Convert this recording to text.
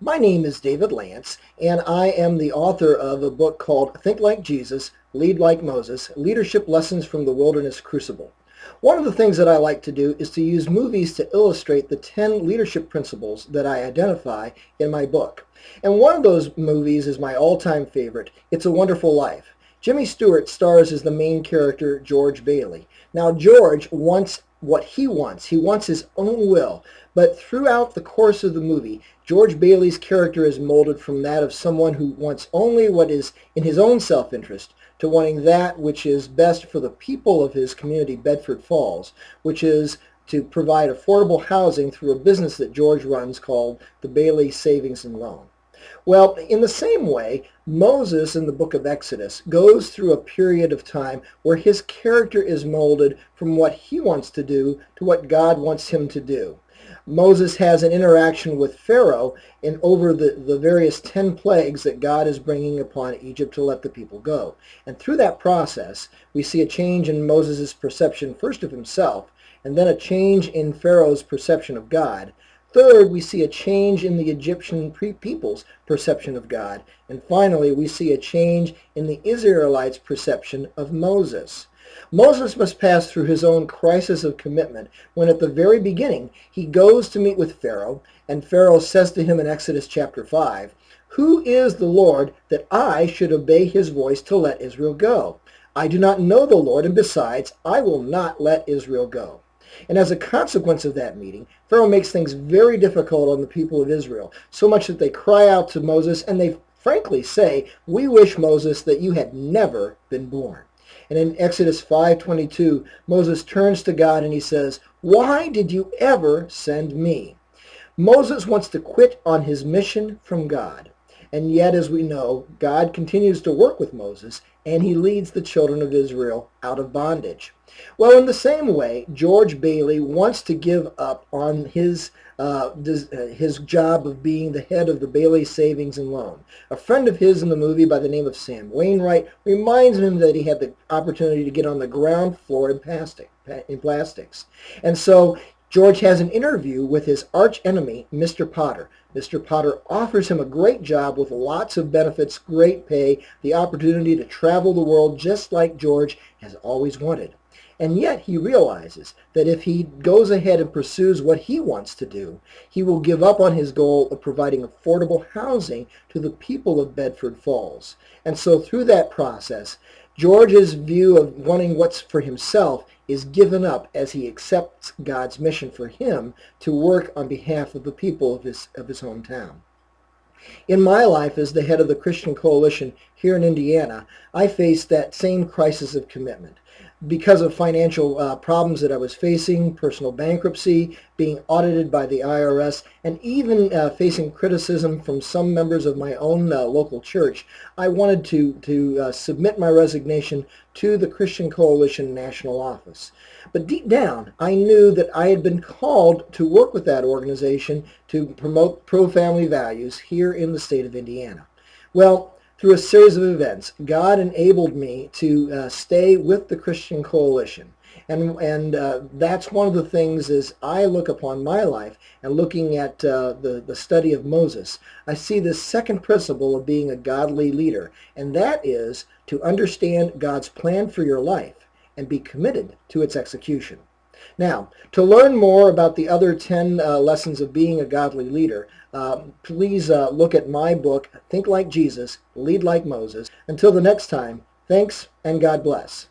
My name is David Lance, and I am the author of a book called Think Like Jesus, Lead Like Moses, Leadership Lessons from the Wilderness Crucible. One of the things that I like to do is to use movies to illustrate the 10 leadership principles that I identify in my book. And one of those movies is my all-time favorite, It's a Wonderful Life. Jimmy Stewart stars as the main character, George Bailey. Now, George wants what he wants. He wants his own will. But throughout the course of the movie, George Bailey's character is molded from that of someone who wants only what is in his own self-interest to wanting that which is best for the people of his community, Bedford Falls, which is to provide affordable housing through a business that George runs called the Bailey Savings and Loan. Well, in the same way, Moses in the book of Exodus goes through a period of time where his character is molded from what he wants to do to what God wants him to do. Moses has an interaction with Pharaoh and over the various 10 plagues that God is bringing upon Egypt to let the people go. And through that process, we see a change in Moses' perception first of himself, and then a change in Pharaoh's perception of God. Third, we see a change in the Egyptian people's perception of God. And finally, we see a change in the Israelites' perception of Moses. Moses must pass through his own crisis of commitment when at the very beginning he goes to meet with Pharaoh, and Pharaoh says to him in Exodus chapter 5, "Who is the Lord that I should obey his voice to let Israel go? I do not know the Lord, and besides, I will not let Israel go." And as a consequence of that meeting, Pharaoh makes things very difficult on the people of Israel, so much that they cry out to Moses, and they frankly say, "We wish, Moses, that you had never been born." And in Exodus 5:22, Moses turns to God and he says, "Why did you ever send me?" Moses wants to quit on his mission from God. And yet, as we know, God continues to work with Moses, and he leads the children of Israel out of bondage. Well, in the same way, George Bailey wants to give up on his job of being the head of the Bailey Savings and Loan. A friend of his in the movie by the name of Sam Wainwright reminds him that he had the opportunity to get on the ground floor in plastics. And so George has an interview with his arch enemy, Mr. Potter. Mr. Potter offers him a great job with lots of benefits, great pay, the opportunity to travel the world just like George has always wanted. And yet he realizes that if he goes ahead and pursues what he wants to do, he will give up on his goal of providing affordable housing to the people of Bedford Falls. And so through that process, George's view of wanting what's for himself is given up as he accepts God's mission for him to work on behalf of the people of his hometown. In my life as the head of the Christian Coalition here in Indiana, I faced that same crisis of commitment. Because of financial problems that I was facing, personal bankruptcy, being audited by the IRS, and even facing criticism from some members of my own local church, I wanted to submit my resignation to the Christian Coalition National Office. But deep down, I knew that I had been called to work with that organization to promote pro-family values here in the state of Indiana. Well, through a series of events, God enabled me to stay with the Christian Coalition. And that's one of the things as I look upon my life and looking at the study of Moses, I see this second principle of being a godly leader, and that is to understand God's plan for your life and be committed to its execution. Now, to learn more about the other 10 lessons of being a godly leader, please look at my book, Think Like Jesus, Lead Like Moses. Until the next time, thanks and God bless.